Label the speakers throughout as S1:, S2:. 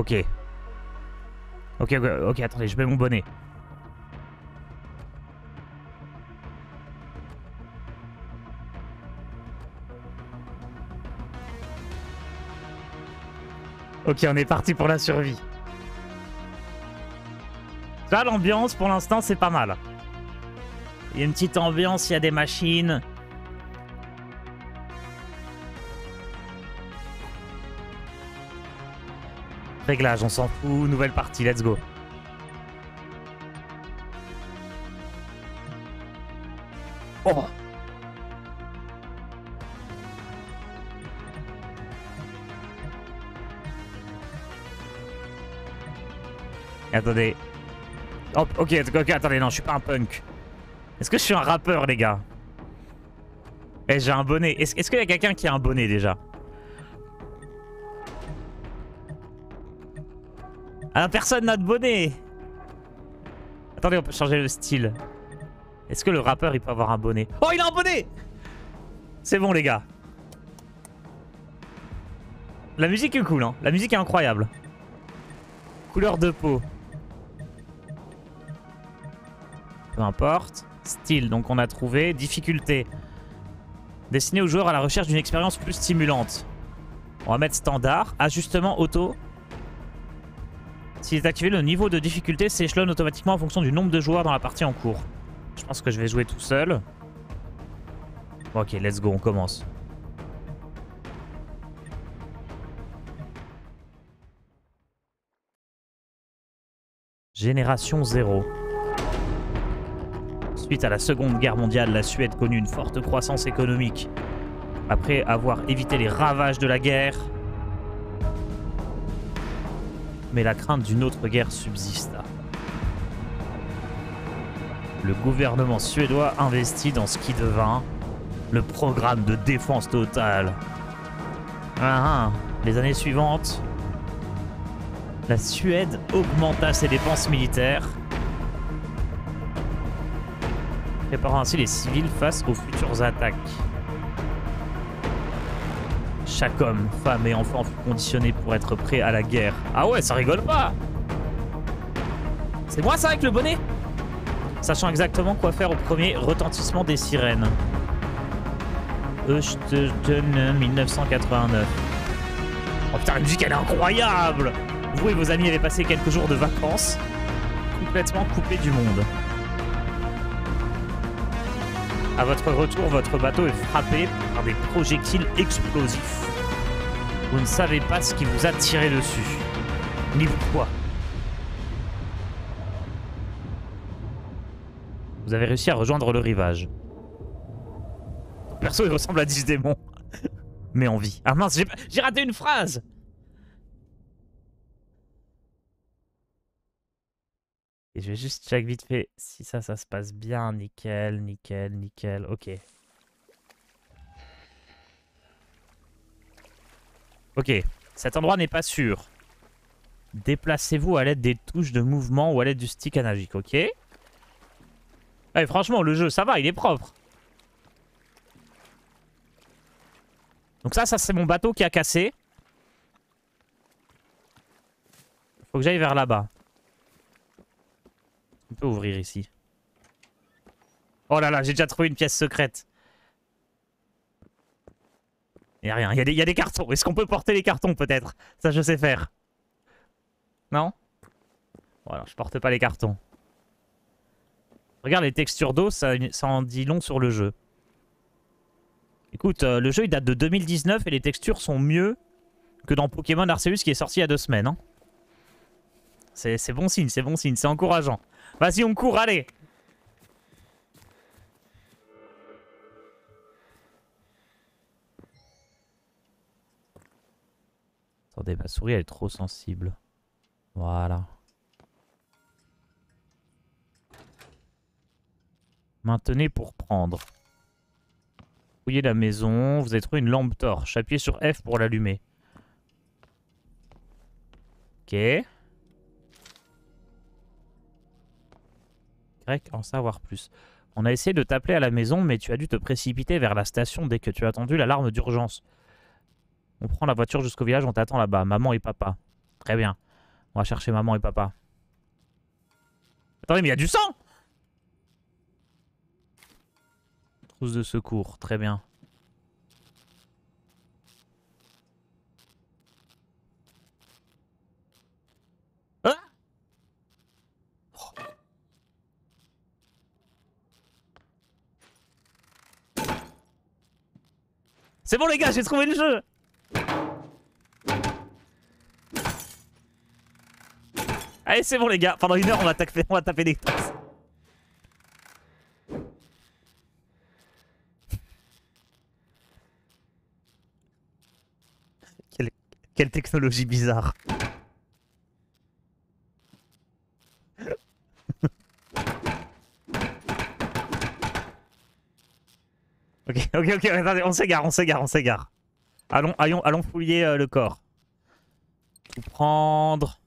S1: Ok. Ok, attendez, je mets mon bonnet. Ok, on est parti pour la survie. Là, l'ambiance, pour l'instant, c'est pas mal. Il y a une petite ambiance, il y a des machines. Réglage, on s'en fout. Nouvelle partie, let's go. Oh! Attendez. Oh, ok, attendez, non, je suis pas un punk. Est-ce que je suis un rappeur, les gars? Eh, j'ai un bonnet. Est-ce qu'il y a quelqu'un qui a un bonnet, déjà? Ah, personne n'a de bonnet. Attendez, on peut changer le style. Est-ce que le rappeur, il peut avoir un bonnet? Oh, il a un bonnet! C'est bon, les gars. La musique est cool, hein. La musique est incroyable. Couleur de peau. Peu importe. Style, donc on a trouvé. Difficulté. Destiné aux joueurs à la recherche d'une expérience plus stimulante. On va mettre standard. Ajustement auto. S'il est activé, le niveau de difficulté s'échelonne automatiquement en fonction du nombre de joueurs dans la partie en cours. Je pense que je vais jouer tout seul. Ok, let's go, on commence. Génération 0. Suite à la Seconde Guerre mondiale, la Suède connut une forte croissance économique. Après avoir évité les ravages de la guerre, mais la crainte d'une autre guerre subsista. Le gouvernement suédois investit dans ce qui devint le programme de défense totale. Les années suivantes, la Suède augmenta ses dépenses militaires, préparant ainsi les civils face aux futures attaques. Chaque homme, femme et enfant fut conditionné pour être prêt à la guerre. Ah ouais, ça rigole pas! C'est moi ça avec le bonnet? Sachant exactement quoi faire au premier retentissement des sirènes. Österden 1989. Oh putain, la musique elle est incroyable! Vous et vos amis avez passé quelques jours de vacances, complètement coupés du monde. À votre retour, votre bateau est frappé par des projectiles explosifs. Vous ne savez pas ce qui vous a tiré dessus. Ni pourquoi. Vous avez réussi à rejoindre le rivage. Perso, il ressemble à 10 démons. Mais en vie. Ah mince, j'ai raté une phrase! Et je vais juste check vite fait si ça se passe bien. Nickel, nickel, nickel. Ok. Ok. Cet endroit n'est pas sûr. Déplacez-vous à l'aide des touches de mouvement ou à l'aide du stick analogique. Ok. Ouais, franchement, le jeu, ça va, il est propre. Donc ça c'est mon bateau qui a cassé. Faut que j'aille vers là-bas. On peut ouvrir ici. Oh là là, j'ai déjà trouvé une pièce secrète. Il n'y a rien, il y a des cartons. Est-ce qu'on peut porter les cartons peut-être? Ça je sais faire. Non? Voilà, je porte pas les cartons. Regarde les textures d'eau, ça en dit long sur le jeu. Écoute, le jeu il date de 2019 et les textures sont mieux que dans Pokémon Arceus qui est sorti il y a 2 semaines. Hein. C'est bon signe, c'est encourageant. Vas-y, on court, allez! Attendez, ma souris elle est trop sensible. Voilà. Maintenez pour prendre. Fouillez la maison. Vous avez trouvé une lampe torche. Appuyez sur F pour l'allumer. Ok. Grec, en savoir plus. On a essayé de t'appeler à la maison, mais tu as dû te précipiter vers la station dès que tu as entendu l'alarme d'urgence. On prend la voiture jusqu'au village, on t'attend là-bas. Maman et papa. Très bien. On va chercher maman et papa. Attendez, mais il y a du sang! Trousse de secours, très bien. Ah! Oh. C'est bon les gars, j'ai trouvé le jeu! Allez, c'est bon les gars, pendant 1 heure on va taper des tasses. Quelle technologie bizarre. Ok, attendez, on s'égare. Allons fouiller le corps. Faut prendre...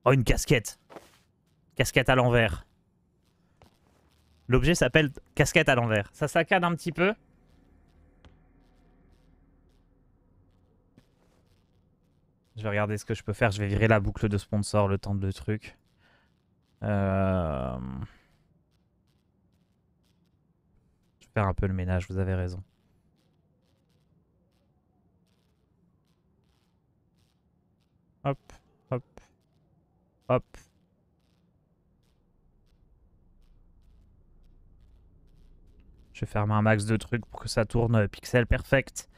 S1: Oh, une casquette. Casquette à l'envers. L'objet s'appelle casquette à l'envers. Ça saccade un petit peu. Je vais regarder ce que je peux faire. Je vais virer la boucle de sponsor le temps de le truc. Je vais faire un peu le ménage, vous avez raison. Hop, hop, hop. Je vais fermer un max de trucs pour que ça tourne pixel perfect.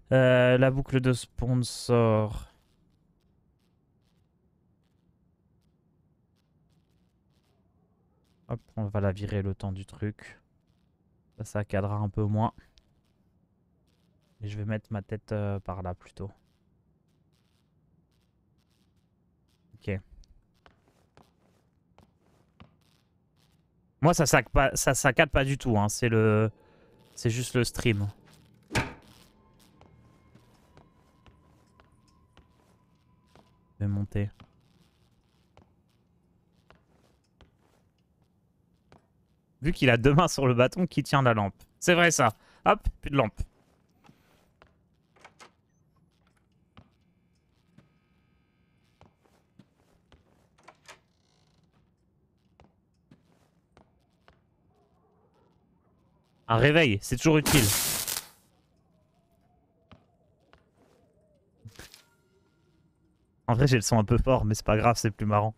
S1: La boucle de sponsor. Hop, on va la virer le temps du truc. Ça cadrera un peu moins. Et je vais mettre ma tête par là plutôt. Ok. Moi ça saccade pas du tout, hein. C'est juste le stream. Je vais monter. Vu qu'il a 2 mains sur le bâton qui tient la lampe. C'est vrai ça. Hop, plus de lampe. Un réveil, c'est toujours utile. En vrai, j'ai le son un peu fort, mais c'est pas grave, c'est plus marrant.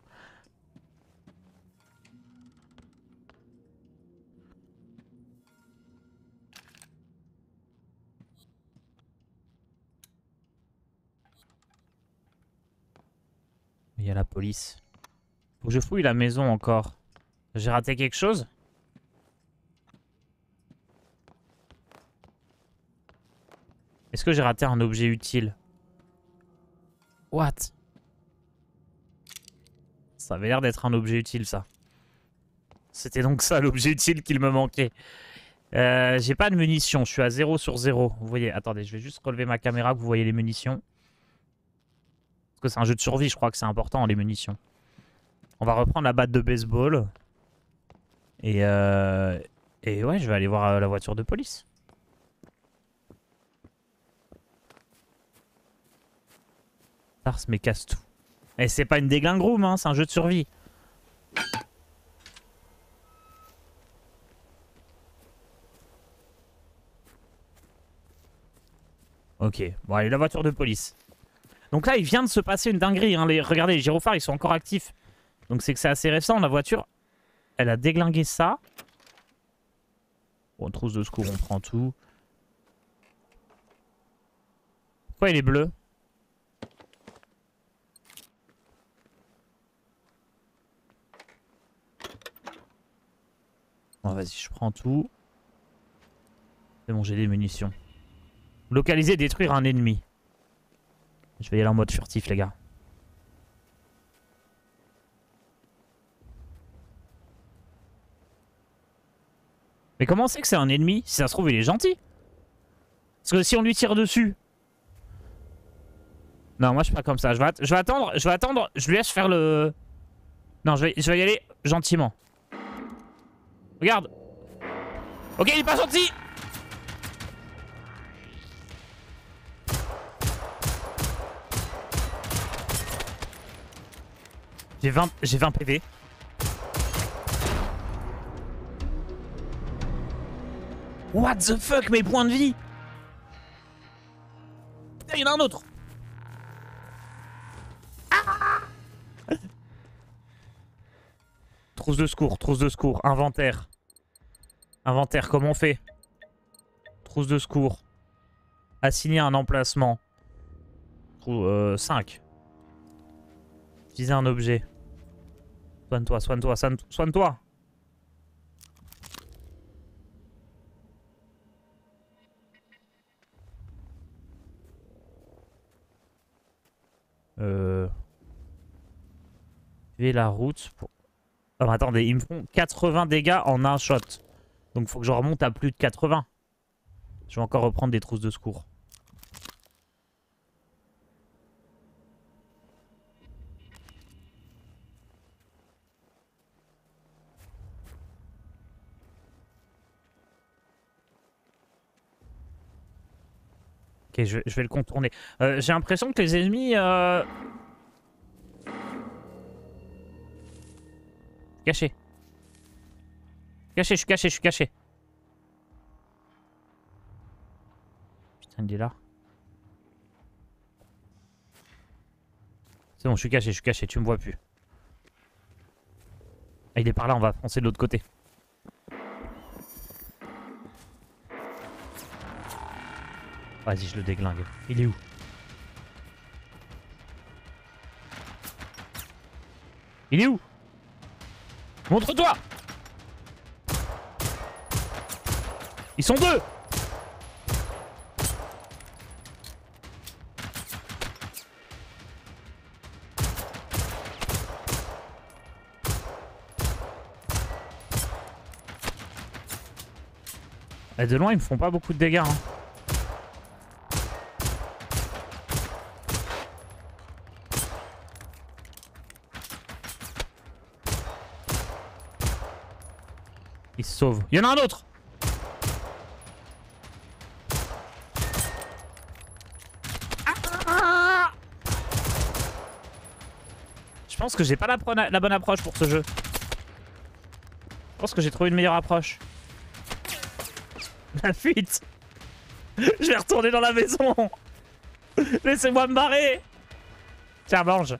S1: Il y a la police. Faut que je fouille la maison encore. J'ai raté quelque chose? Est-ce que j'ai raté un objet utile? What? Ça avait l'air d'être un objet utile, ça. C'était donc ça l'objet utile qu'il me manquait. J'ai pas de munitions, je suis à 0 sur 0. Vous voyez, attendez, je vais juste relever ma caméra que vous voyez les munitions. Parce que c'est un jeu de survie, je crois que c'est important, les munitions. On va reprendre la batte de baseball. Et ouais, je vais aller voir la voiture de police. Tars mais casse tout. Et c'est pas une déglingue-room, hein, c'est un jeu de survie. Ok, bon allez, la voiture de police. Donc là, il vient de se passer une dinguerie. Hein. Regardez, les gyrophares, ils sont encore actifs. Donc c'est que c'est assez récent. La voiture, elle a déglingué ça. Bon, trousse de secours, on prend tout. Pourquoi il est bleu? Bon, vas-y, je prends tout. C'est bon, j'ai des munitions. Localiser, détruire un ennemi. Je vais y aller en mode furtif, les gars. Mais comment on sait que c'est un ennemi? Si ça se trouve, il est gentil. Parce que si on lui tire dessus... Non, moi je suis pas comme ça. Je vais attendre. Je lui laisse faire le... Non, je vais y aller gentiment. Regarde. Ok, il est pas gentil. J'ai 20 PV. What the fuck, mes points de vie? Putain, il y en a un autre. Ah, trousse de secours, inventaire. Inventaire, comment on fait? Trousse de secours. Assigner un emplacement. 5. Utiliser un objet. Soigne-toi, soigne-toi, soigne-toi. Suivez la route pour... Oh, attendez, ils me font 80 dégâts en un shot. Donc faut que je remonte à plus de 80. Je vais encore reprendre des trousses de secours. Ok, je vais le contourner. J'ai l'impression que les ennemis... Caché. Caché, je suis caché. Putain, il est là. C'est bon, je suis caché, tu me vois plus. Ah, il est par là, on va foncer de l'autre côté. Vas-y, je le déglingue. Il est où? Il est où? Montre-toi! Ils sont deux! Et de loin, ils me font pas beaucoup de dégâts. Hein. Ils se sauvent. Il y en a un autre! Je pense que j'ai pas la bonne approche pour ce jeu. Je pense que j'ai trouvé une meilleure approche. La fuite! Je vais retourner dans la maison! Laissez-moi me barrer! Tiens, mange!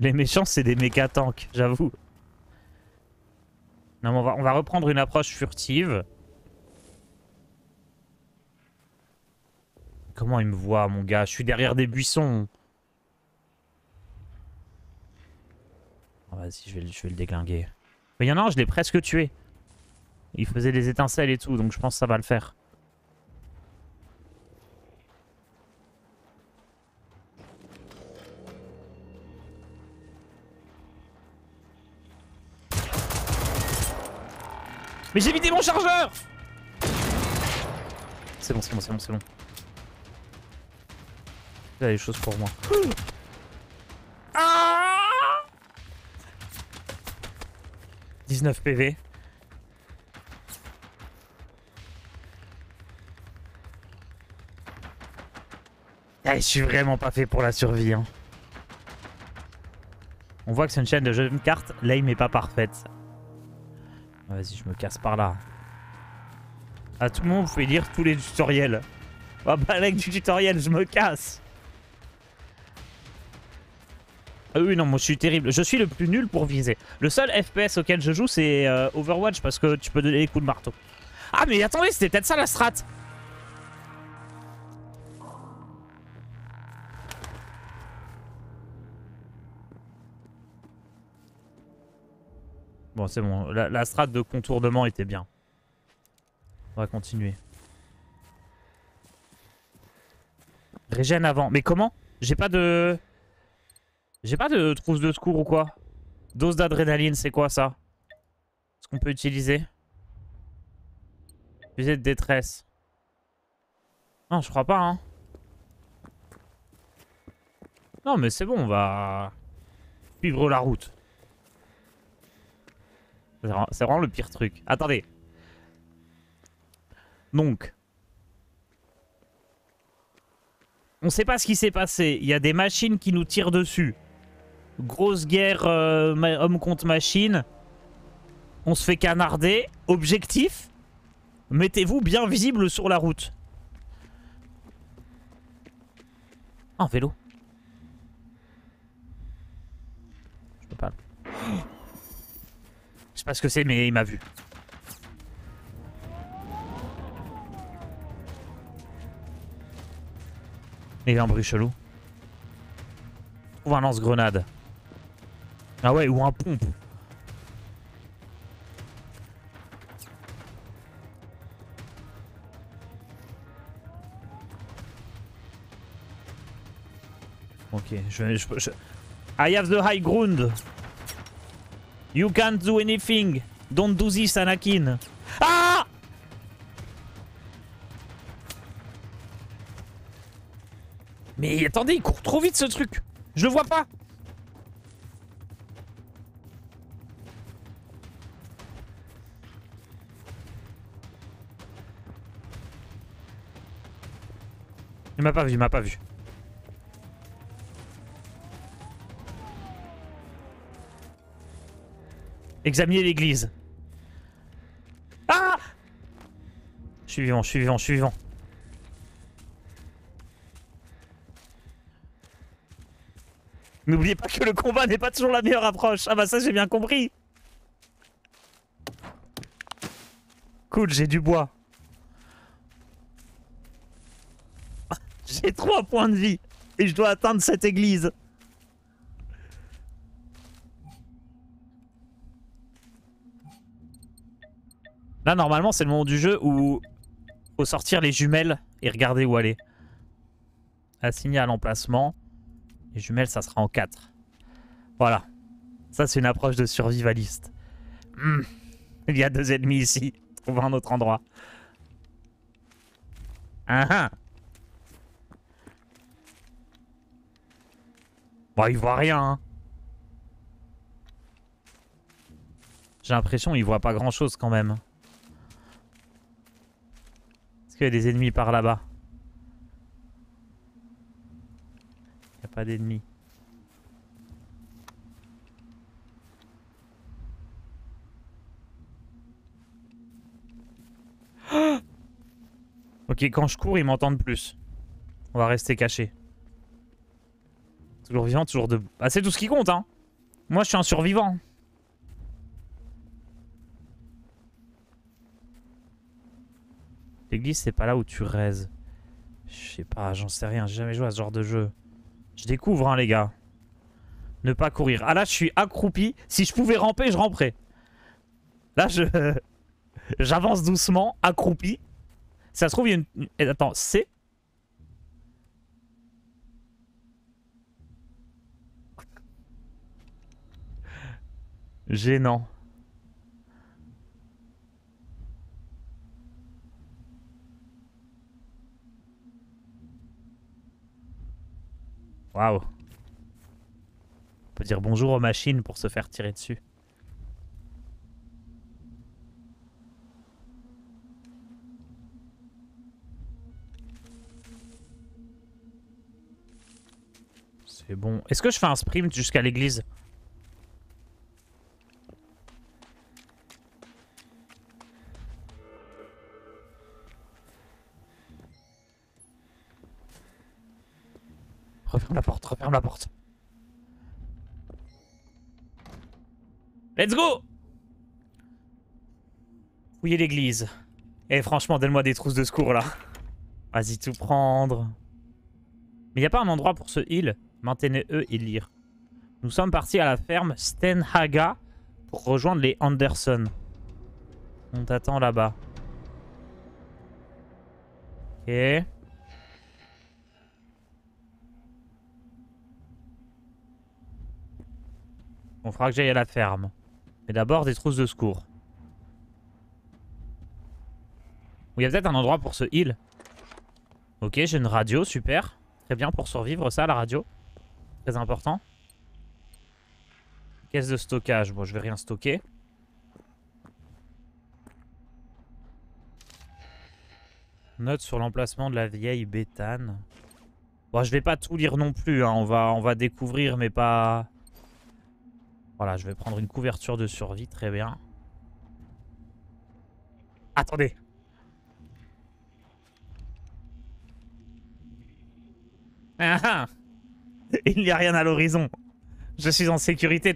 S1: Les méchants, c'est des méga tanks, j'avoue. Non, mais on va reprendre une approche furtive. Comment il me voit, mon gars? Je suis derrière des buissons. Oh, vas-y, je vais le déglinguer. Mais il y en a un, je l'ai presque tué. Il faisait des étincelles et tout, donc je pense que ça va le faire. Mais j'ai vidé mon chargeur! C'est bon, c'est bon, c'est bon, c'est bon. Il y a des choses pour moi. Ah 19 PV. Ah, je suis vraiment pas fait pour la survie. Hein. On voit que c'est une chaîne de jeux de cartes. L'aim est pas parfaite. Vas-y, je me casse par là. À tout le monde, vous pouvez lire tous les tutoriels. Oh bah, mec du tutoriel, je me casse. Ah oui, non, moi je suis terrible. Je suis le plus nul pour viser. Le seul FPS auquel je joue, c'est Overwatch parce que tu peux donner des coups de marteau. Ah, mais attendez, c'était peut-être ça la strat. Bon, c'est bon. La strat de contournement était bien. On va continuer. Régène avant. Mais comment? J'ai pas de... J'ai pas de trousse de secours ou quoi? Dose d'adrénaline, c'est quoi ça? Est-ce qu'on peut utiliser? Fusée de détresse. Non, je crois pas, hein. Non, mais c'est bon, on va suivre la route. C'est vraiment le pire truc. Attendez. Donc. On sait pas ce qui s'est passé. Il y a des machines qui nous tirent dessus. Grosse guerre homme contre machine. On se fait canarder. Objectif, mettez-vous bien visible sur la route. Ah, un vélo. Je peux pas. Je sais pas ce que c'est, mais il m'a vu. Il y a un bruit chelou. Ou un lance-grenade. Ah ouais, ou un pompe. Ok, I have the high ground. You can't do anything. Don't do this, Anakin. Ah! Mais attendez, il court trop vite ce truc. Je le vois pas. Il m'a pas vu, il m'a pas vu. Examiner l'église. Ah! Je suis vivant, je suis vivant, je suis vivant. N'oubliez pas que le combat n'est pas toujours la meilleure approche. Ah bah ça j'ai bien compris. Cool, j'ai du bois. J'ai 3 points de vie. Et je dois atteindre cette église. Là normalement c'est le moment du jeu où faut sortir les jumelles et regarder où aller. Assigner à l'emplacement. Les jumelles ça sera en 4. Voilà. Ça c'est une approche de survivaliste. Il y a 2 ennemis ici. Trouve un autre endroit. Ah. Bon, il voit rien. Hein. J'ai l'impression qu'il voit pas grand chose quand même. Est-ce qu'il y a des ennemis par là-bas? Il n'y a pas d'ennemis. Ok, quand je cours, ils m'entendent plus. On va rester caché. Toujours vivant, toujours debout. Ah, c'est tout ce qui compte, hein. Moi, je suis un survivant. L'église, c'est pas là où tu raises. Je sais pas, j'en sais rien. J'ai jamais joué à ce genre de jeu. Je découvre, hein, les gars. Ne pas courir. Ah là, je suis accroupi. Si je pouvais ramper, je ramperais. Là, j'avance doucement, accroupi. Ça se trouve, il y a une... Attends, c'est... Gênant. Waouh. On peut dire bonjour aux machines pour se faire tirer dessus. C'est bon. Est-ce que je fais un sprint jusqu'à l'église? Referme la porte, referme la porte. Let's go! Fouillez l'église. Et franchement, donne-moi des trousses de secours là. Vas-y, tout prendre. Mais y a pas un endroit pour se heal? Maintenez-E et lire. Nous sommes partis à la ferme Stenhaga pour rejoindre les Anderson. On t'attend là-bas. Ok. On fera que j'aille à la ferme. Mais d'abord des trousses de secours. Il y a peut-être un endroit pour se heal. Ok, j'ai une radio, super. Très bien pour survivre ça, la radio. très important. Caisse de stockage. Bon, je vais rien stocker. Note sur l'emplacement de la vieille béthane. Bon, je vais pas tout lire non plus. Hein. On va découvrir, mais pas... Voilà, je vais prendre une couverture de survie. Très bien. Attendez. Ah ah. Il n'y a rien à l'horizon. Je suis en sécurité.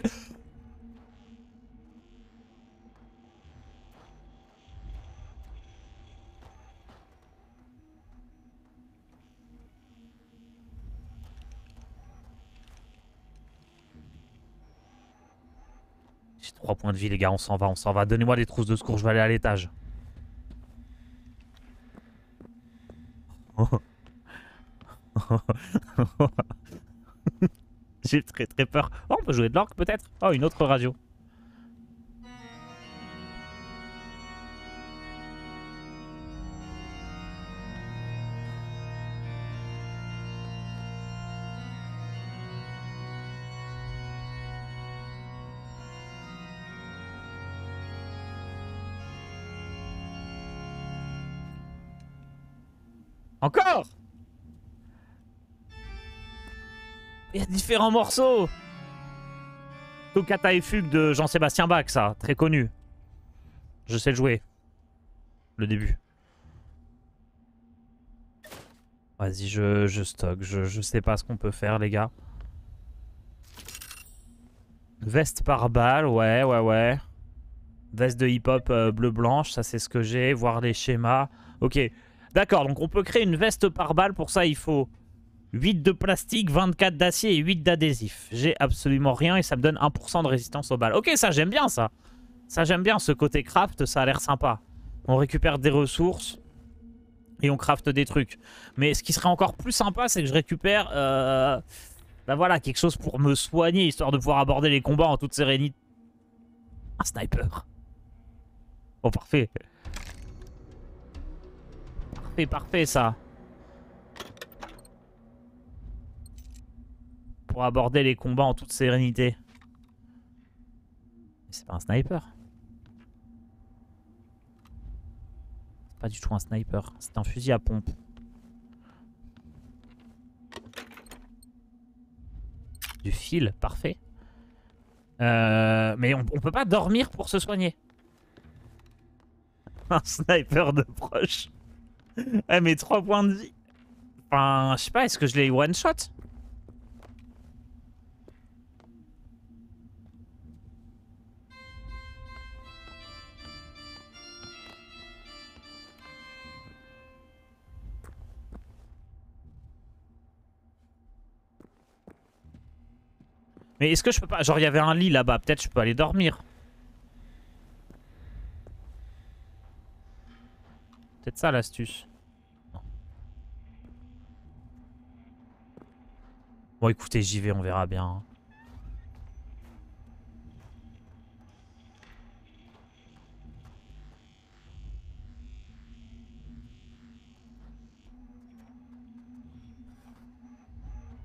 S1: J'ai 3 points de vie, les gars. On s'en va, on s'en va. Donnez-moi des trousses de secours. Je vais aller à l'étage. J'ai très très peur. Oh, on peut jouer de l'orgue peut-être. Oh, une autre radio. Encore! Il y a différents morceaux. Toccata et fugue de Jean-Sébastien Bach, ça, très connu. Je sais le jouer. Le début. Vas-y, je stocke. Je sais pas ce qu'on peut faire, les gars. Veste par balle, ouais. Veste de hip-hop bleu-blanche, ça c'est ce que j'ai. Voir les schémas. Ok, d'accord, donc on peut créer une veste par balle. Pour ça, il faut 8 de plastique, 24 d'acier et 8 d'adhésif. J'ai absolument rien et ça me donne 1% de résistance aux balles. Ok, ça j'aime bien ça. Ça j'aime bien, ce côté craft, ça a l'air sympa. On récupère des ressources et on craft des trucs. Mais ce qui serait encore plus sympa, c'est que je récupère bah voilà, quelque chose pour me soigner, histoire de pouvoir aborder les combats en toute sérénité. Un sniper. Oh, parfait. Parfait ça. Pour aborder les combats en toute sérénité. C'est pas un sniper. C'est pas du tout un sniper. C'est un fusil à pompe. Du fil, parfait. Mais on peut pas dormir pour se soigner. Un sniper de proche. Eh, mais 3 points de vie. Enfin, je sais pas, est-ce que je l'ai one shot? Mais est-ce que je peux pas... Genre, il y avait un lit là-bas. Peut-être je peux aller dormir. Peut-être ça l'astuce. Bon, écoutez, j'y vais, on verra bien.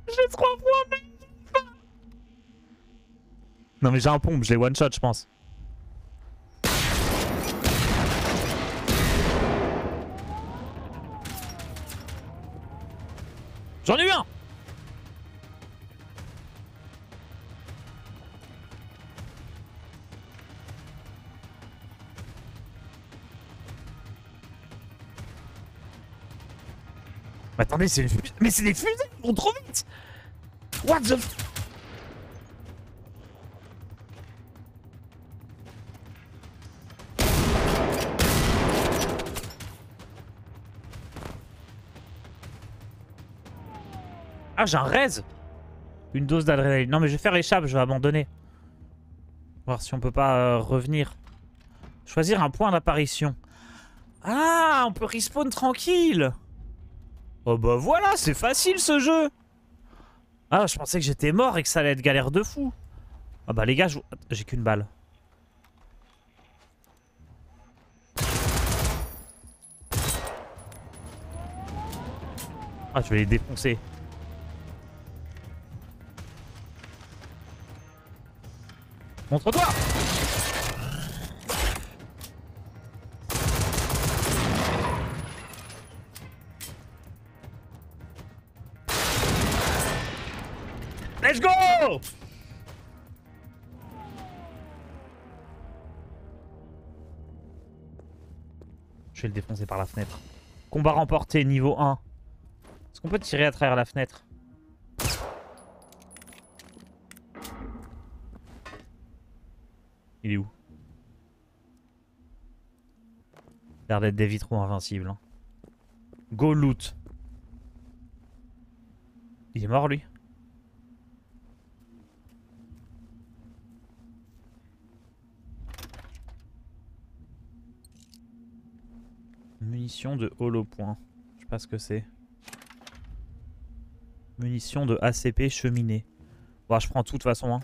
S1: J'ai 3 points. Non mais j'ai un pompe, je l'ai one shot je pense. J'en ai eu un. Mais attendez, c'est une fusée. Mais c'est des fusées, ils vont trop vite. What the f... Ah, j'ai un raise. Une dose d'adrénaline. Non, mais je vais faire échappe, je vais abandonner. Voir si on peut pas revenir. Choisir un point d'apparition. Ah, on peut respawn tranquille. Oh bah voilà, c'est facile ce jeu. Ah, je pensais que j'étais mort et que ça allait être galère de fou. Ah bah les gars, j'ai qu'une balle. Ah, je vais les défoncer. Montre-toi! Let's go! Je vais le défoncer par la fenêtre. Combat remporté, niveau 1. Est-ce qu'on peut tirer à travers la fenêtre? Il est où? Il a l'air d'être des vitraux invincibles. Hein. Go loot. Il est mort lui? Munitions de hollow point. Je sais pas ce que c'est. Munitions de ACP cheminée. Bon, je prends tout de toute façon. Hein.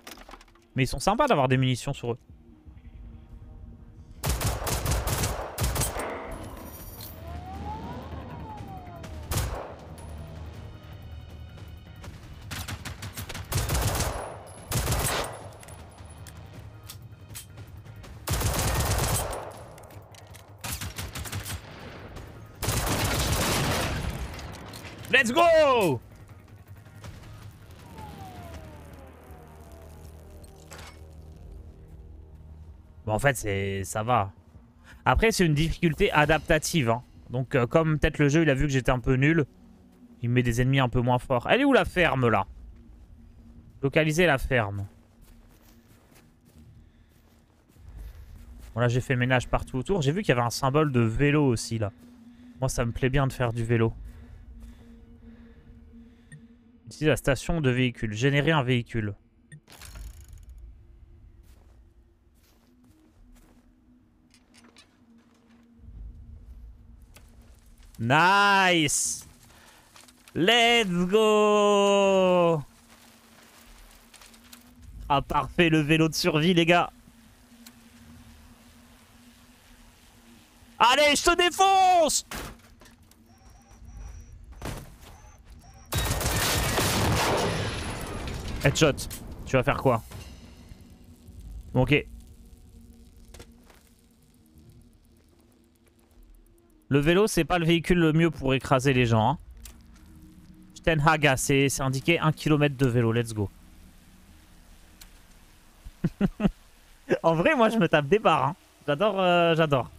S1: Mais ils sont sympas d'avoir des munitions sur eux. Let's go! Bon, en fait, ça va. Après, c'est une difficulté adaptative. Hein. Donc, comme peut-être le jeu, il a vu que j'étais un peu nul, il met des ennemis un peu moins forts. Elle est où la ferme, là? Localiser la ferme. Bon, là, j'ai fait le ménage partout autour. J'ai vu qu'il y avait un symbole de vélo aussi, là. Moi, ça me plaît bien de faire du vélo. Utiliser la station de véhicule. Générer un véhicule. Nice! Let's go! Ah parfait, le vélo de survie les gars. Allez, je te défonce! Headshot. Tu vas faire quoi? Bon, ok. Le vélo, c'est pas le véhicule le mieux pour écraser les gens. Hein. Stenhaga, c'est indiqué 1 km de vélo. Let's go. En vrai, moi, je me tape des barres. Hein. J'adore, j'adore.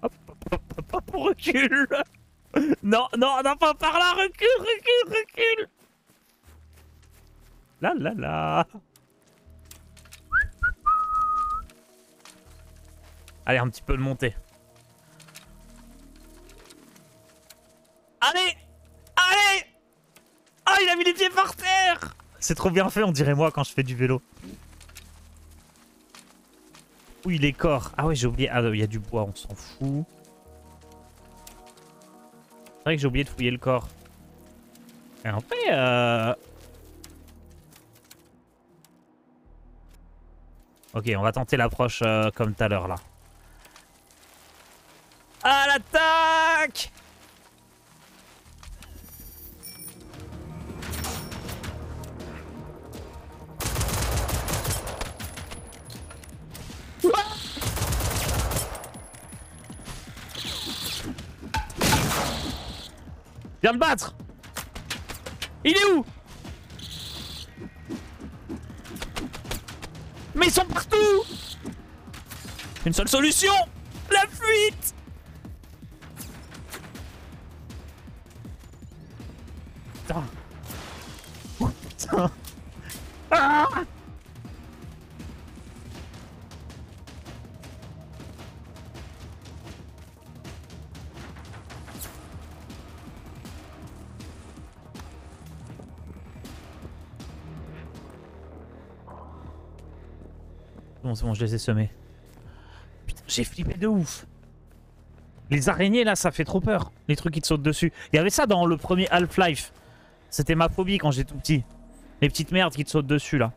S1: Hop, hop, hop, hop, recule. Non, non, non, pas par là. Recule, recule, recule. Là, là, là. Allez, un petit peu de montée. Allez! Allez! Ah, il a mis les pieds par terre! C'est trop bien fait, on dirait moi quand je fais du vélo. Oui, les corps. Ah ouais, j'ai oublié. Ah, il y a du bois, on s'en fout. C'est vrai que j'ai oublié de fouiller le corps. Et en fait, ok, on va tenter l'approche comme tout à l'heure, là. À l'attaque! Viens le battre! Il est où? Mais ils sont partout! Une seule solution! La fuite! Putain! Oh, putain! Ah! Bon, c'est bon, je les ai semés. Putain, j'ai flippé de ouf. Les araignées, là, ça fait trop peur. Les trucs qui te sautent dessus. Il y avait ça dans le premier Half-Life. C'était ma phobie quand j'étais tout petit. Les petites merdes qui te sautent dessus, là.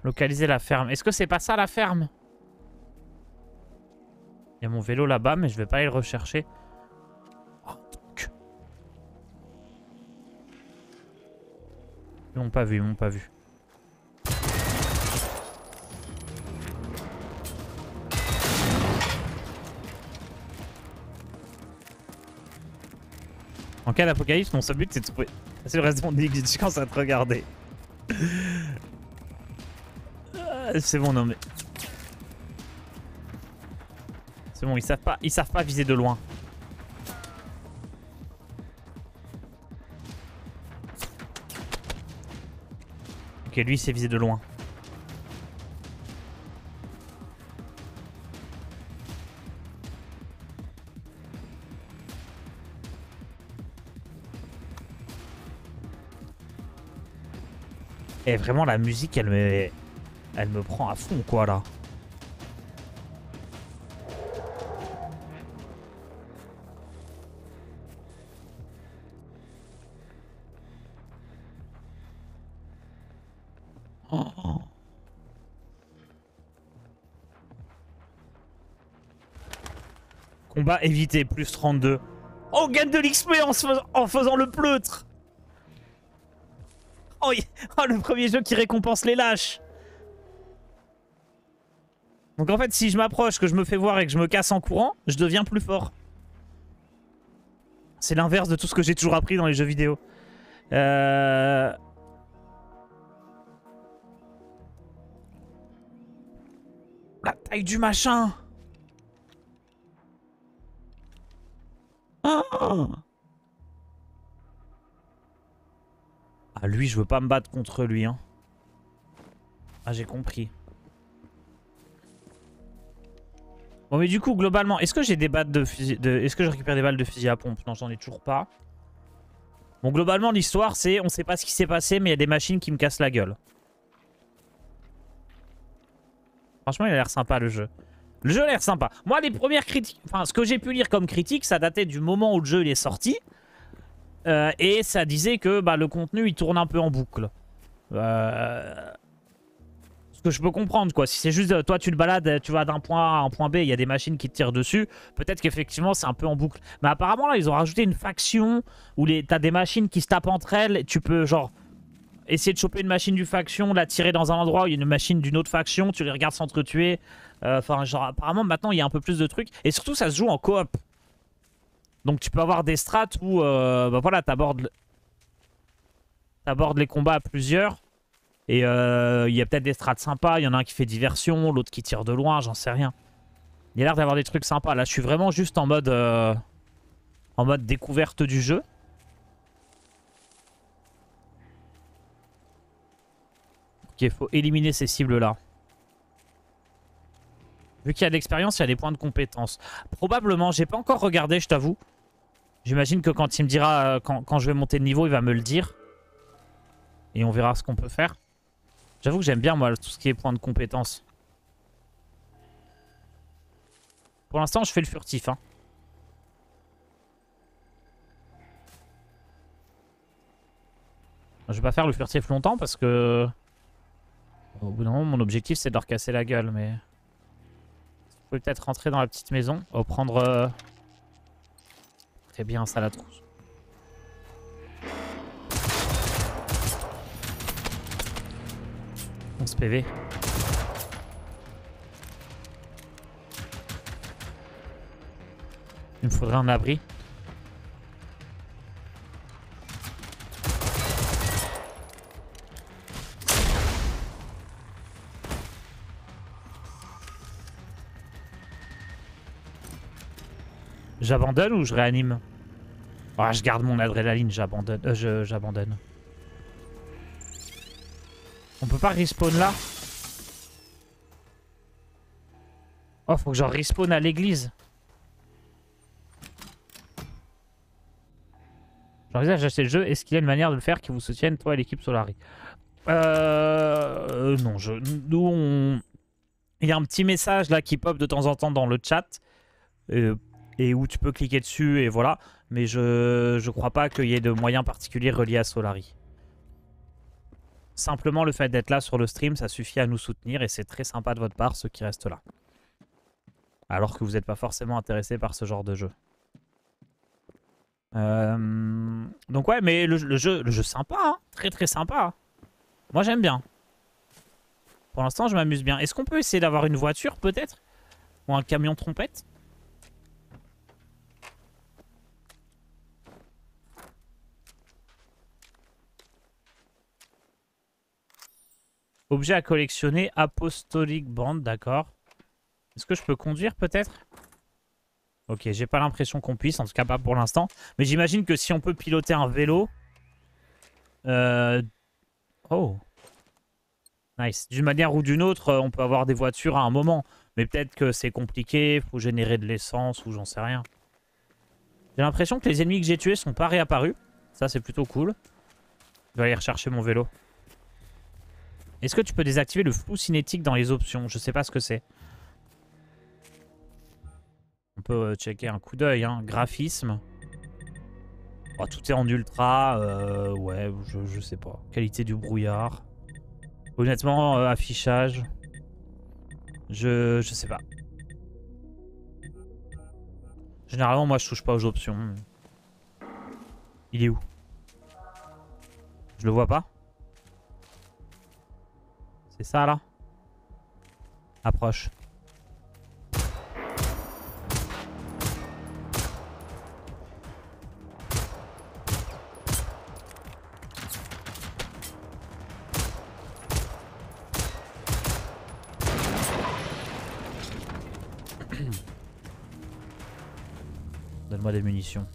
S1: Localiser la ferme. Est-ce que c'est pas ça, la ferme? Il y a mon vélo là-bas, mais je vais pas aller le rechercher. Oh, donc. Ils m'ont pas vu, ils m'ont pas vu. En cas d'apocalypse, mon seul but c'est de trouver. C'est le reste de mon existence à te regarder. C'est bon, non mais. C'est bon, ils savent pas viser de loin. Ok, lui il sait viser de loin. Et vraiment la musique elle me prend à fond quoi là. Oh. Combat évité, plus 32. Oh, gagne de l'XP en faisant le pleutre. Oh, oh, le premier jeu qui récompense les lâches. Donc en fait, si je m'approche, que je me fais voir et que je me casse en courant, je deviens plus fort. C'est l'inverse de tout ce que j'ai toujours appris dans les jeux vidéo. La taille du machin. Oh. Ah lui, je veux pas me battre contre lui. Hein. Ah, j'ai compris. Bon mais du coup, globalement, est-ce que j'ai des balles de fusil... Est-ce que je récupère des balles de fusil à pompe? Non, j'en ai toujours pas. Bon, globalement, l'histoire, c'est... On sait pas ce qui s'est passé, mais il y a des machines qui me cassent la gueule. Franchement, il a l'air sympa, le jeu. Le jeu a l'air sympa. Moi, les premières critiques... Enfin, ce que j'ai pu lire comme critique, ça datait du moment où le jeu il est sorti. Et ça disait que bah, le contenu, il tourne un peu en boucle. Ce que je peux comprendre, quoi. Si c'est juste, toi, tu te balades, tu vas d'un point A à un point B, il y a des machines qui te tirent dessus, peut-être qu'effectivement, c'est un peu en boucle. Mais apparemment, là, ils ont rajouté une faction où t'as des machines qui se tapent entre elles, et tu peux, genre... Essayer de choper une machine du faction, la tirer dans un endroit où il y a une machine d'une autre faction, tu les regardes s'entretuer. Enfin, genre, apparemment, maintenant, il y a un peu plus de trucs. Et surtout, ça se joue en coop. Donc, tu peux avoir des strats où, bah voilà, t'abordes les combats à plusieurs. Et il y a peut-être des strats sympas. Il y en a un qui fait diversion, l'autre qui tire de loin, j'en sais rien. Il y a l'air d'avoir des trucs sympas. Là, je suis vraiment juste en mode découverte du jeu. Ok, il faut éliminer ces cibles-là. Vu qu'il y a de l'expérience, il y a des points de compétence. Probablement, j'ai pas encore regardé, je t'avoue. J'imagine que quand il me dira, quand je vais monter de niveau, il va me le dire. Et on verra ce qu'on peut faire. J'avoue que j'aime bien, moi, tout ce qui est points de compétence. Pour l'instant, je fais le furtif. Hein. Je vais pas faire le furtif longtemps parce que... Au bout d'un moment, mon objectif, c'est de leur casser la gueule, mais... Je peux peut-être rentrer dans la petite maison. Prendre... Très bien, ça la trousse. 11 PV. Il me faudrait un abri. J'abandonne ou je réanime? Ah, je garde mon adrénaline, j'abandonne. J'abandonne. On peut pas respawn là? Oh, faut que j'en respawn à l'église. J'envisage d'acheter le jeu. Est-ce qu'il y a une manière de le faire qui vous soutienne, toi et l'équipe Solari? Non, nous, on... Il y a un petit message là qui pop de temps en temps dans le chat. Et où tu peux cliquer dessus et voilà. Mais je crois pas qu'il y ait de moyens particuliers reliés à Solari. Simplement le fait d'être là sur le stream, ça suffit à nous soutenir et c'est très sympa de votre part ceux qui restent là. Alors que vous n'êtes pas forcément intéressé par ce genre de jeu. Donc ouais, mais le jeu sympa, hein, très très sympa. Moi j'aime bien. Pour l'instant je m'amuse bien. Est-ce qu'on peut essayer d'avoir une voiture peut-être? Ou un camion trompette? Objet à collectionner, Apostolic Band, d'accord. Est-ce que je peux conduire peut-être? Ok, j'ai pas l'impression qu'on puisse, en tout cas pas pour l'instant. Mais j'imagine que si on peut piloter un vélo... Oh. Nice. D'une manière ou d'une autre, on peut avoir des voitures à un moment. Mais peut-être que c'est compliqué, faut générer de l'essence ou j'en sais rien. J'ai l'impression que les ennemis que j'ai tués sont pas réapparus. Ça, c'est plutôt cool. Je vais aller rechercher mon vélo. Est-ce que tu peux désactiver le flou cinétique dans les options? Je sais pas ce que c'est. On peut checker un coup d'œil, hein. Graphisme. Oh, tout est en ultra. Ouais, je sais pas. Qualité du brouillard. Honnêtement, affichage. Je sais pas. Généralement, moi, je touche pas aux options. Il est où? Je le vois pas. C'est ça, là? Approche. Donne-moi des munitions.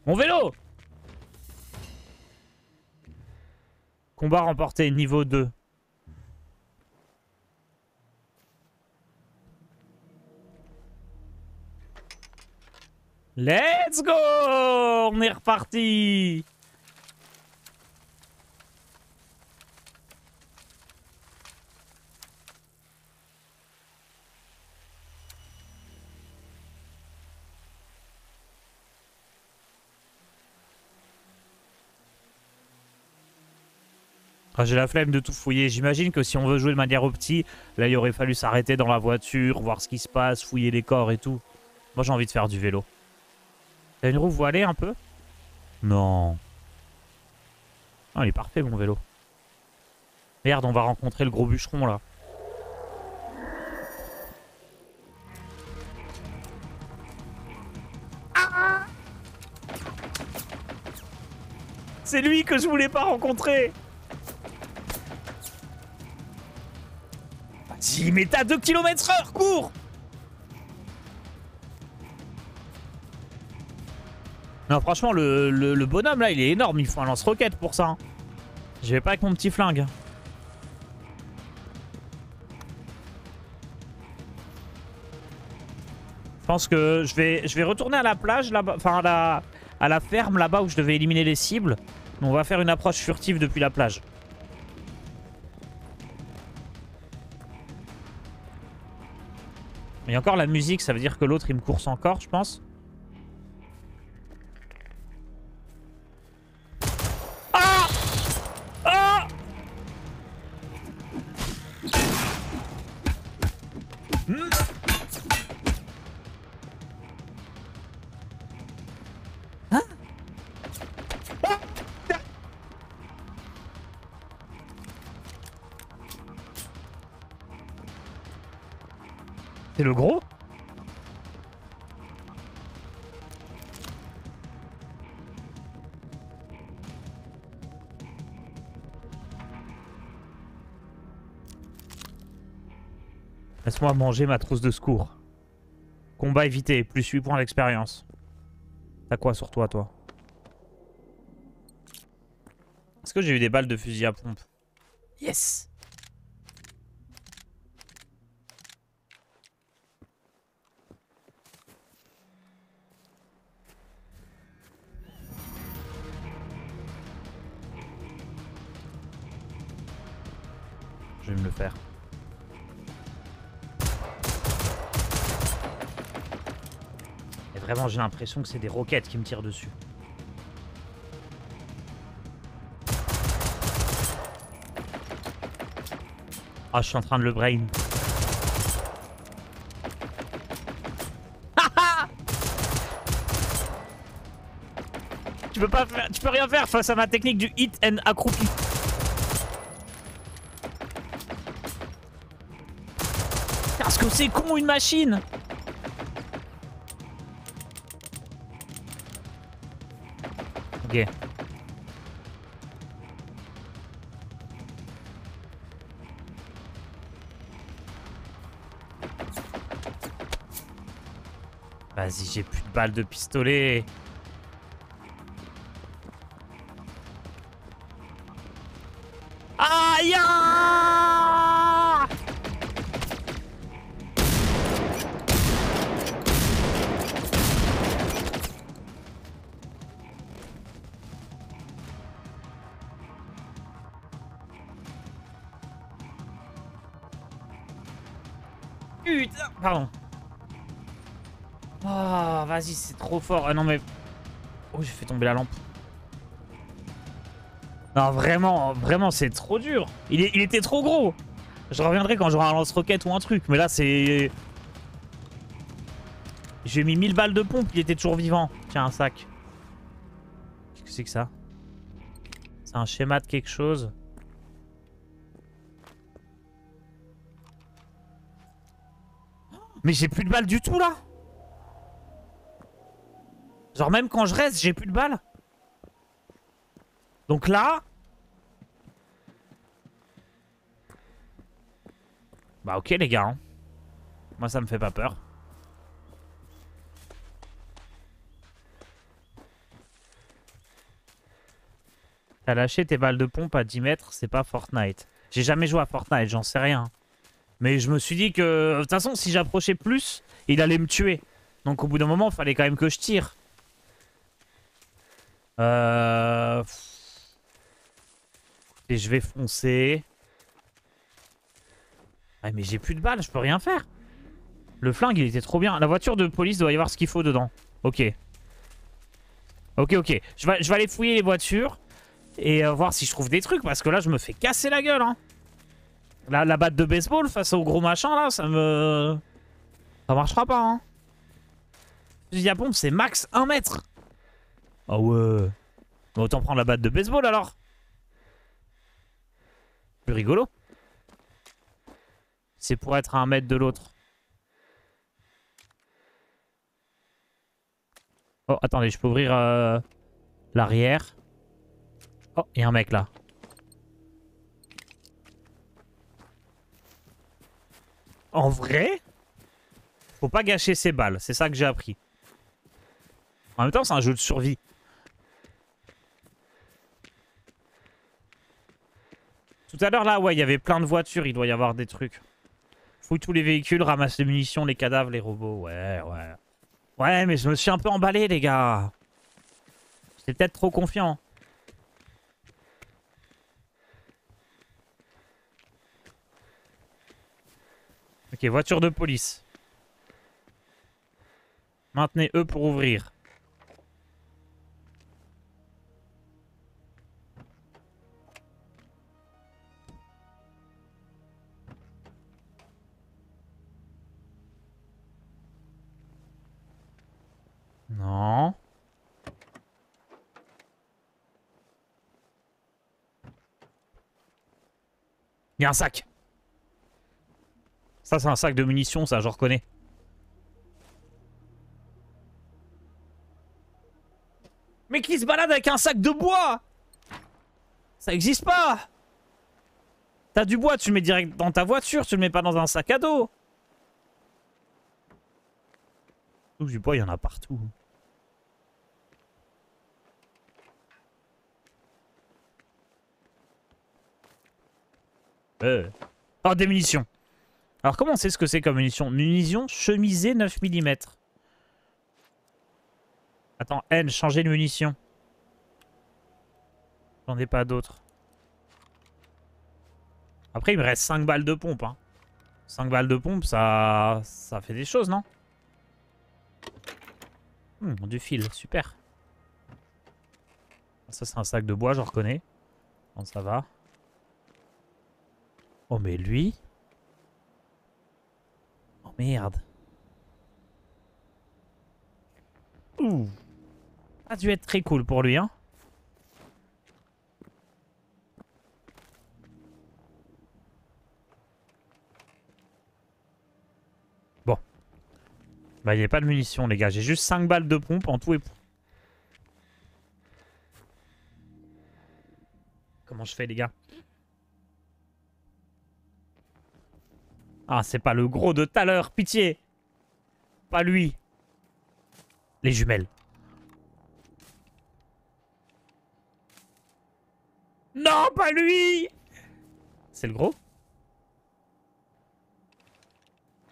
S1: Mon vélo! Combat remporté, niveau 2. Let's go! On est reparti! Ah, j'ai la flemme de tout fouiller. J'imagine que si on veut jouer de manière opti, là il aurait fallu s'arrêter dans la voiture, voir ce qui se passe, fouiller les corps et tout. Moi j'ai envie de faire du vélo. T'as une roue voilée un peu? Non. Ah, il est parfait mon vélo. Merde, on va rencontrer le gros bûcheron là. Ah! C'est lui que je voulais pas rencontrer. Si, mais t'as 2 km/h, cours! Non, franchement, le bonhomme là, il est énorme. Il faut un lance-roquette pour ça. Hein. Je vais pas avec mon petit flingue. Je pense que je vais retourner à la plage là-bas, enfin à la ferme là-bas où je devais éliminer les cibles. Mais on va faire une approche furtive depuis la plage. Il y a encore la musique, ça veut dire que l'autre il me course encore, je pense. Ah! Ah! Hmm. Hein? Ah! C'est le gros? Laisse-moi manger ma trousse de secours. Combat évité, plus 8 points d'expérience. T'as quoi sur toi, toi? Est-ce que j'ai eu des balles de fusil à pompe? Yes! Je vais me le faire. Et vraiment, j'ai l'impression que c'est des roquettes qui me tirent dessus. Ah, je suis en train de le brain. Tu peux pas faire, tu peux rien faire face à ma technique du hit and accroupi. Parce que c'est con une machine. Ok. Vas-y, j'ai plus de balles de pistolet. Aïe! Putain! Pardon. Oh, vas-y, c'est trop fort. Ah non, mais... Oh, j'ai fait tomber la lampe. Non, vraiment, vraiment, c'est trop dur. Il était trop gros. Je reviendrai quand j'aurai un lance-roquette ou un truc. Mais là, c'est... J'ai mis 1000 balles de pompe, il était toujours vivant. Tiens, un sac. Qu'est-ce que c'est que ça? C'est un schéma de quelque chose. Mais j'ai plus de balles du tout, là. Genre, même quand je reste, j'ai plus de balles. Donc là... Bah ok, les gars. Hein. Moi, ça me fait pas peur. T'as lâché tes balles de pompe à 10 mètres, c'est pas Fortnite. J'ai jamais joué à Fortnite, j'en sais rien. Mais je me suis dit que... De toute façon, si j'approchais plus, il allait me tuer. Donc au bout d'un moment, il fallait quand même que je tire. Et je vais foncer. Ah, mais j'ai plus de balles, je peux rien faire. Le flingue, il était trop bien. La voiture de police doit y avoir ce qu'il faut dedans. Ok. Ok, ok. Je vais aller fouiller les voitures. Et voir si je trouve des trucs. Parce que là, je me fais casser la gueule. Hein. La batte de baseball face au gros machin, là, ça me... Ça marchera pas, hein. Fusil à pompe, c'est max 1 mètre. Ah ouais. Autant prendre la batte de baseball, alors. Plus rigolo. C'est pour être à 1 mètre de l'autre. Oh, attendez, je peux ouvrir l'arrière. Oh, il y a un mec là. En vrai, faut pas gâcher ses balles. C'est ça que j'ai appris. En même temps, c'est un jeu de survie. Tout à l'heure, là, ouais, il y avait plein de voitures. Il doit y avoir des trucs. Fouille tous les véhicules, ramasse les munitions, les cadavres, les robots. Ouais, ouais. Ouais, mais je me suis un peu emballé, les gars. J'étais peut-être trop confiant. Ok, voiture de police. Maintenez E pour ouvrir. Non. Il y a un sac. Ça, c'est un sac de munitions, ça, je reconnais. Mais qui se balade avec un sac de bois? Ça existe pas. T'as du bois, tu le mets direct dans ta voiture, tu le mets pas dans un sac à dos. Du bois, il y en a partout. Oh, des munitions. Alors, comment on sait ce que c'est comme munition? Munition chemisée 9 mm. Attends, N, changer de munition. J'en ai pas d'autres. Après, il me reste 5 balles de pompe. Hein. 5 balles de pompe, ça fait des choses, non? Du fil, super. Ça, c'est un sac de bois, je reconnais. Bon, ça va. Oh, mais lui... Oh, merde. Ouh. Pas dû être très cool pour lui, hein. Bon. Bah, il n'y a pas de munitions, les gars. J'ai juste 5 balles de pompe en tout et pour. Comment je fais, les gars? Ah, c'est pas le gros de tout à l'heure. Pitié. Pas lui. Les jumelles. Non, pas lui. C'est le gros?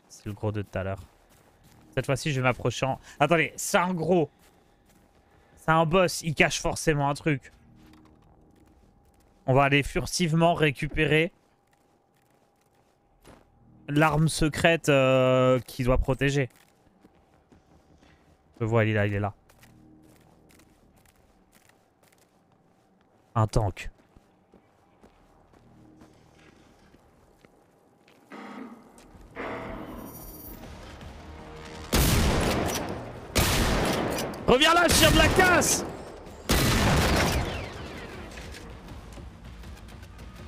S1: C'est le gros de tout à l'heure. Cette fois-ci, je vais m'approcher en... Attendez, c'est un gros. C'est un boss. Il cache forcément un truc. On va aller furtivement récupérer l'arme secrète qu'il doit protéger. Je vois, il est là, il est là. Un tank. Reviens là, chien de la casse!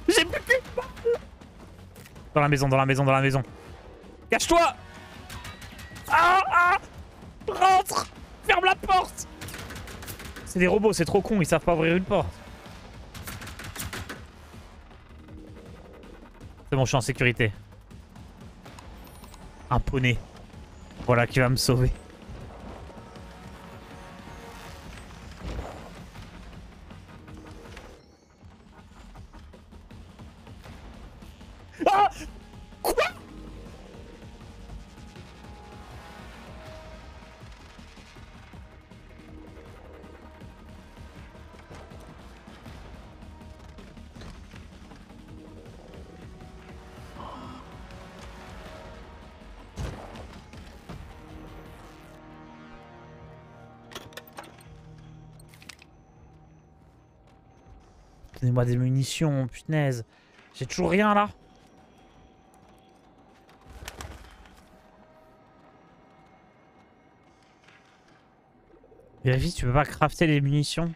S1: J'ai plus qu'une balle! Dans la maison, dans la maison, dans la maison. Cache-toi! Ah! Ah! Rentre! Ferme la porte! C'est des robots, c'est trop con, ils savent pas ouvrir une porte. C'est bon, je suis en sécurité. Un poney. Voilà qui va me sauver. Ah! Quoi? Donnez-moi des munitions, punaise. J'ai toujours rien là. Vérifie, tu peux pas crafter les munitions.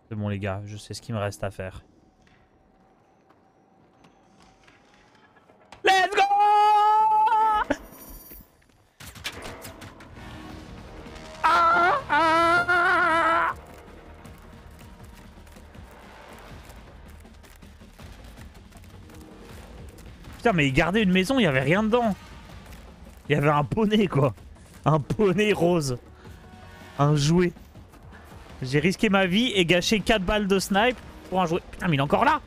S1: C'est bon les gars, je sais ce qu'il me reste à faire. Let's go! Ah, ah! Putain, mais il gardait une maison, il y avait rien dedans. Il y avait un poney quoi. Un poney rose. Un jouet. J'ai risqué ma vie et gâché 4 balles de snipe pour un jouet. Putain, mais il est encore là!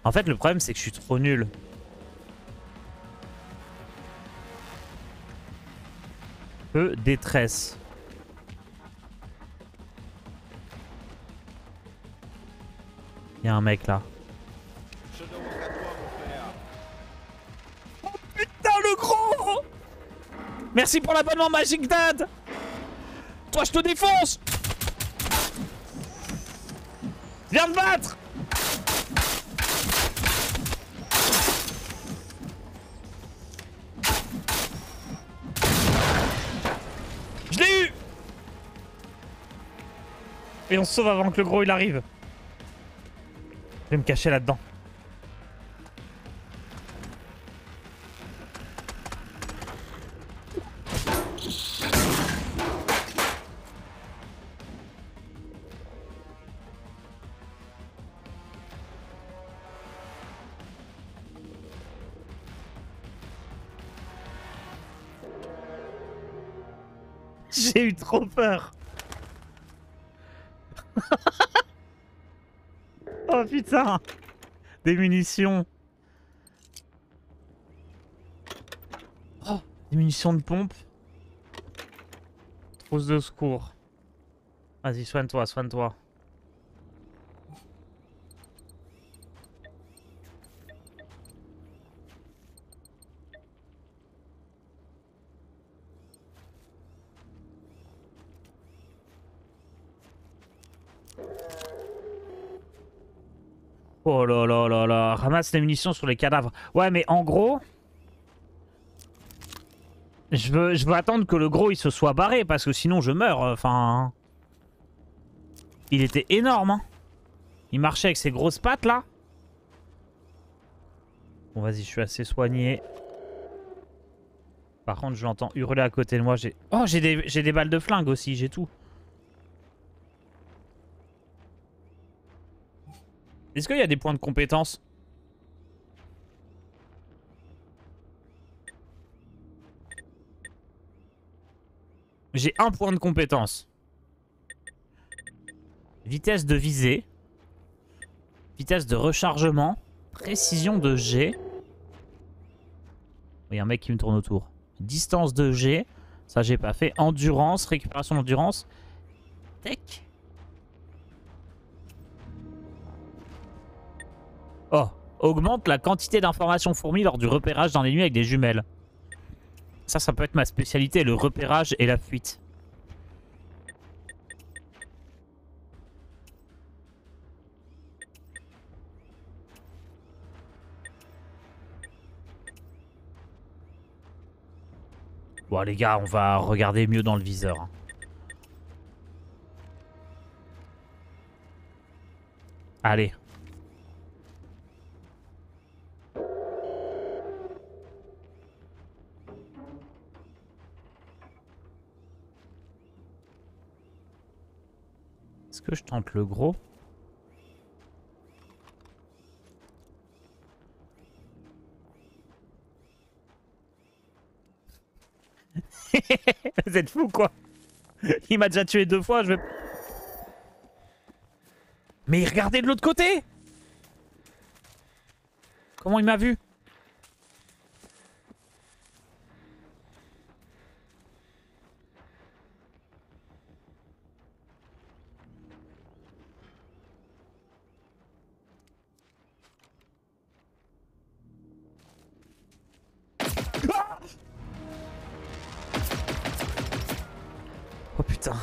S1: En fait, le problème, c'est que je suis trop nul. Peu détresse. Il y a un mec là. Oh putain, le gros! Merci pour l'abonnement Magic Dad! Toi, je te défonce! Viens me battre! Je l'ai eu! Et on se sauve avant que le gros il arrive. Je vais me cacher là-dedans. J'ai eu trop peur. Oh putain. Des munitions. Oh, des munitions de pompe. Trousse de secours. Vas-y, soigne-toi, soigne-toi. Oh là là là là. Ramasse les munitions sur les cadavres. Ouais, mais en gros... Je veux attendre que le gros il se soit barré parce que sinon je meurs. Enfin... Il était énorme, hein. Il marchait avec ses grosses pattes là. Bon vas-y, je suis assez soigné. Par contre, je l'entends hurler à côté de moi. Oh, j'ai des balles de flingue aussi, j'ai tout. Est-ce qu'il y a des points de compétence? J'ai un point de compétence. Vitesse de visée. Vitesse de rechargement. Précision de jet. Il y a un mec qui me tourne autour. Distance de jet. Ça, j'ai pas fait. Endurance. Récupération d'endurance. Tech. Oh. Augmente la quantité d'informations fournies lors du repérage dans les nuits avec des jumelles. Ça peut être ma spécialité, le repérage et la fuite. Bon les gars, on va regarder mieux dans le viseur. Hein. Allez. Est-ce que je tente le gros? Vous êtes fous quoi? Il m'a déjà tué 2 fois, je vais... Mais regardez de l'autre côté! Comment il m'a vu? Oh putain.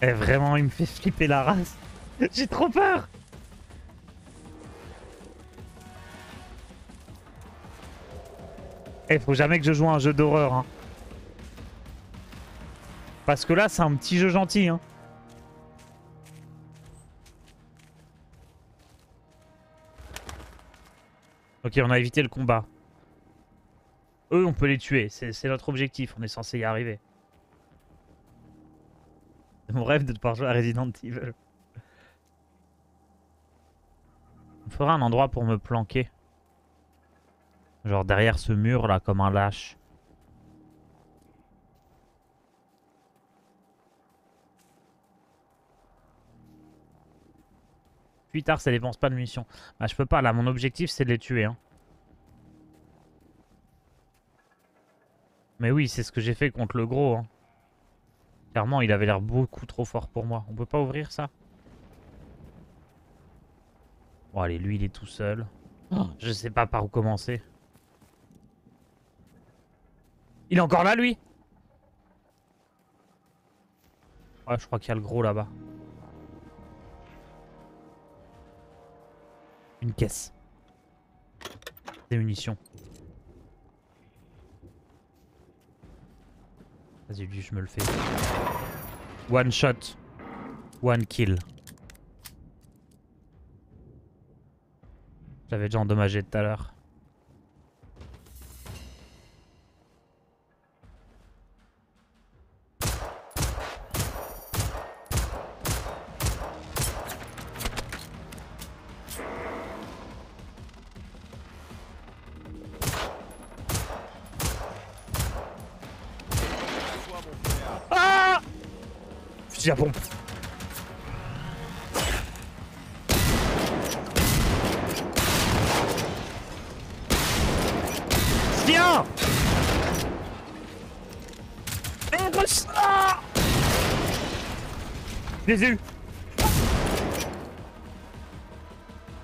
S1: Eh vraiment, il me fait flipper la race. J'ai trop peur. Eh, faut jamais que je joue à un jeu d'horreur, hein. Parce que là, c'est un petit jeu gentil, hein. Ok, on a évité le combat. Eux, on peut les tuer. C'est notre objectif. On est censé y arriver. C'est mon rêve de pouvoir jouer à Resident Evil. Il faudra un endroit pour me planquer. Genre derrière ce mur là, comme un lâche. Plus tard, ça dépense pas de munitions. Bah, je peux pas là, mon objectif c'est de les tuer. Hein. Mais oui, c'est ce que j'ai fait contre le gros. Hein. Clairement, il avait l'air beaucoup trop fort pour moi. On peut pas ouvrir ça? Bon allez, lui il est tout seul. Oh, je sais pas par où commencer. Il est encore là lui? Ouais, je crois qu'il y a le gros là-bas. Une caisse. Des munitions. Vas-y, lui, je me le fais. One shot. One kill. J'avais déjà endommagé tout à l'heure. Ah! Fusil à pompe. Viens! Ah! Je les ai eu.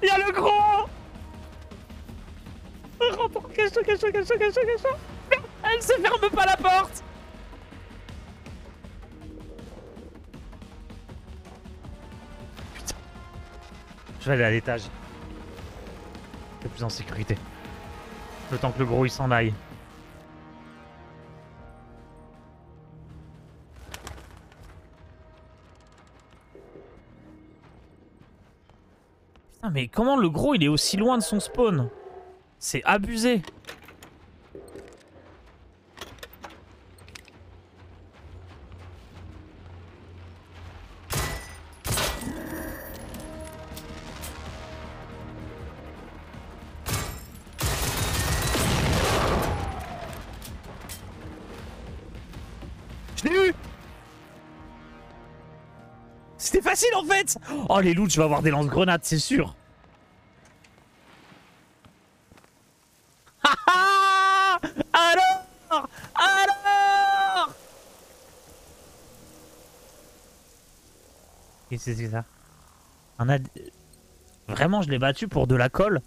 S1: Il y a le gros. Rentre, cache-toi, cache-toi, cache-toi, cache-toi, cache-toi. Elle se ferme pas la porte. Putain. Je vais aller à l'étage. C'est plus en sécurité. Le temps que le gros il s'en aille. Putain, mais comment le gros il est aussi loin de son spawn? C'est abusé. Je l'ai eu. C'était facile en fait. Oh les loots, je vais avoir des lance-grenades, c'est sûr. Alors. Qu'est-ce que c'est ça? Vraiment, je l'ai battu pour de la colle?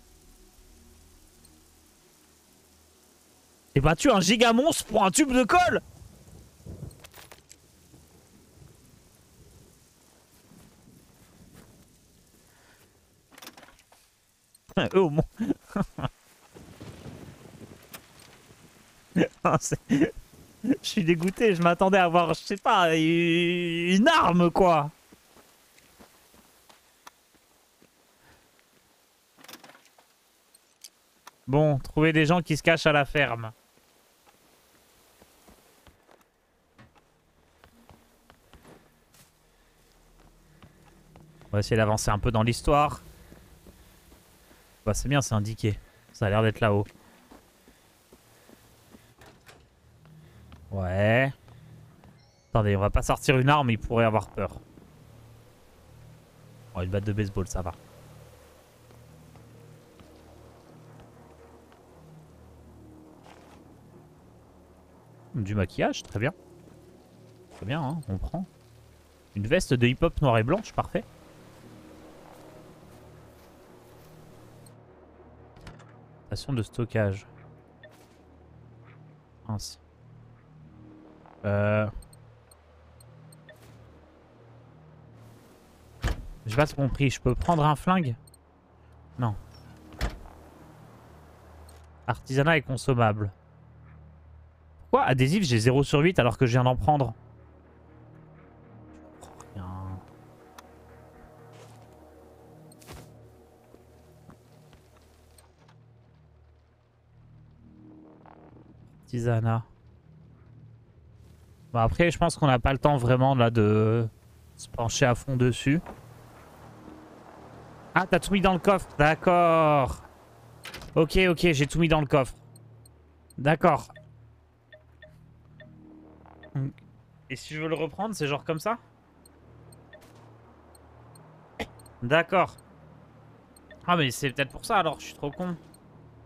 S1: J'ai battu un giga monstre pour un tube de colle? Eux au moins. Je suis dégoûté, je m'attendais à avoir, je sais pas, une arme quoi. Bon, trouver des gens qui se cachent à la ferme. On va essayer d'avancer un peu dans l'histoire. Bah c'est bien, c'est indiqué. Ça a l'air d'être là-haut. Ouais. Attendez, on va pas sortir une arme, il pourrait avoir peur. Oh, une batte de baseball, ça va. Du maquillage, très bien. Très bien, hein, on prend. Une veste de hip-hop noir et blanche, parfait. Station de stockage. Mince. J'ai pas compris, je peux prendre un flingue? Non. Artisanat et consommable. Pourquoi adhésif j'ai 0 sur 8 alors que je viens d'en prendre? Rien. Artisanat. Bon après je pense qu'on n'a pas le temps vraiment là de se pencher à fond dessus. Ah t'as tout mis dans le coffre, d'accord. Ok ok, j'ai tout mis dans le coffre. D'accord. Et si je veux le reprendre, c'est genre comme ça? D'accord. Ah mais c'est peut-être pour ça alors, je suis trop con.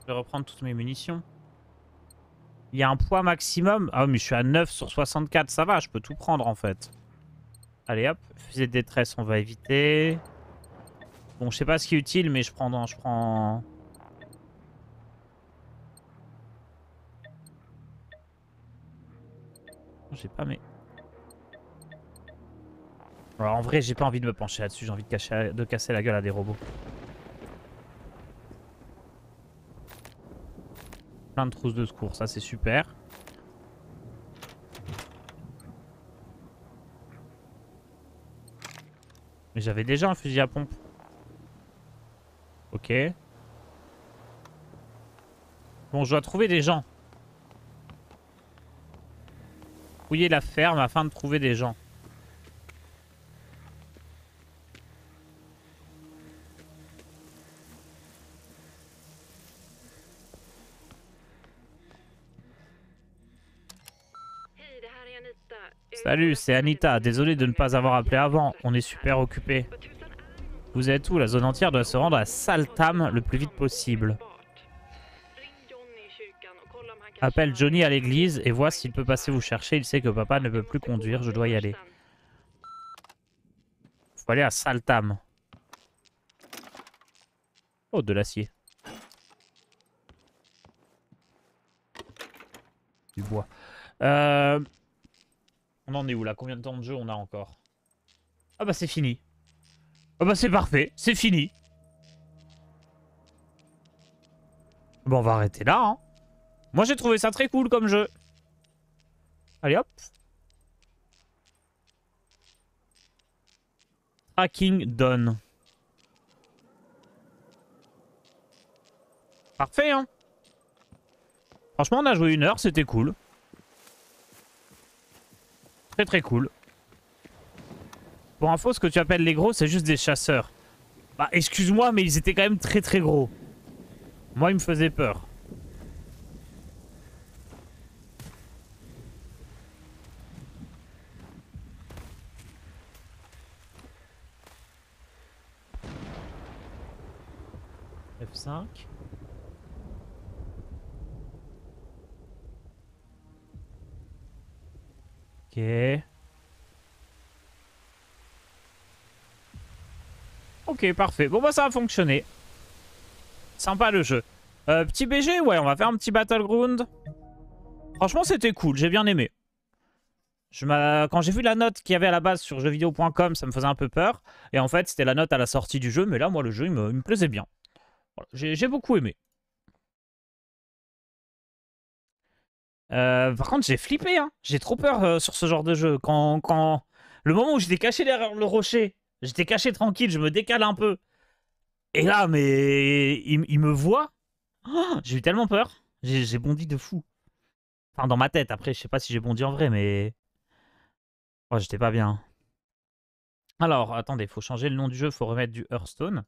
S1: Je vais reprendre toutes mes munitions. Il y a un poids maximum. Ah mais je suis à 9 sur 64, ça va, je peux tout prendre en fait. Allez hop, fusée de détresse, on va éviter. Bon, je sais pas ce qui est utile, mais je prends... J'ai pas mes... Alors en vrai, j'ai pas envie de me pencher là-dessus, j'ai envie de casser la gueule à des robots. Plein de trousses de secours, ça c'est super. Mais j'avais déjà un fusil à pompe. Ok. Bon, je dois trouver des gens. Fouiller la ferme afin de trouver des gens. Salut, c'est Anita. Désolé de ne pas avoir appelé avant. On est super occupé. Vous êtes où? La zone entière doit se rendre à Saltham le plus vite possible. Appelle Johnny à l'église et vois s'il peut passer vous chercher. Il sait que papa ne peut plus conduire. Je dois y aller. Faut aller à Saltham. Oh, de l'acier. Du bois. On en est où là? Combien de temps de jeu on a encore? Ah bah c'est fini. Ah bah c'est parfait, c'est fini. Bon, on va arrêter là. Hein. Moi j'ai trouvé ça très cool comme jeu. Allez hop. Tracking done. Parfait, hein. Franchement, on a joué 1 heure, c'était cool. Très très cool. Pour info, ce que tu appelles les gros, c'est juste des chasseurs. Bah, excuse-moi, mais ils étaient quand même très très gros. Moi, ils me faisaient peur. F5. Ok. Ok, parfait. Bon, bah ça a fonctionné. Sympa le jeu. Petit BG, ouais, on va faire un petit Battleground. Franchement, c'était cool, j'ai bien aimé. Quand j'ai vu la note qu'il y avait à la base sur jeuxvideo.com, ça me faisait un peu peur. Et en fait, c'était la note à la sortie du jeu. Mais là, moi, le jeu, il me plaisait bien. Voilà, j'ai beaucoup aimé. Par contre, j'ai flippé. Hein. J'ai trop peur sur ce genre de jeu. Le moment où j'étais caché derrière le rocher, j'étais caché tranquille, je me décale un peu. Et là, mais il me voit. Oh, j'ai eu tellement peur. J'ai bondi de fou. Enfin, dans ma tête. Après, je sais pas si j'ai bondi en vrai, mais... Oh, j'étais pas bien. Alors, attendez, faut changer le nom du jeu, faut remettre du Hearthstone.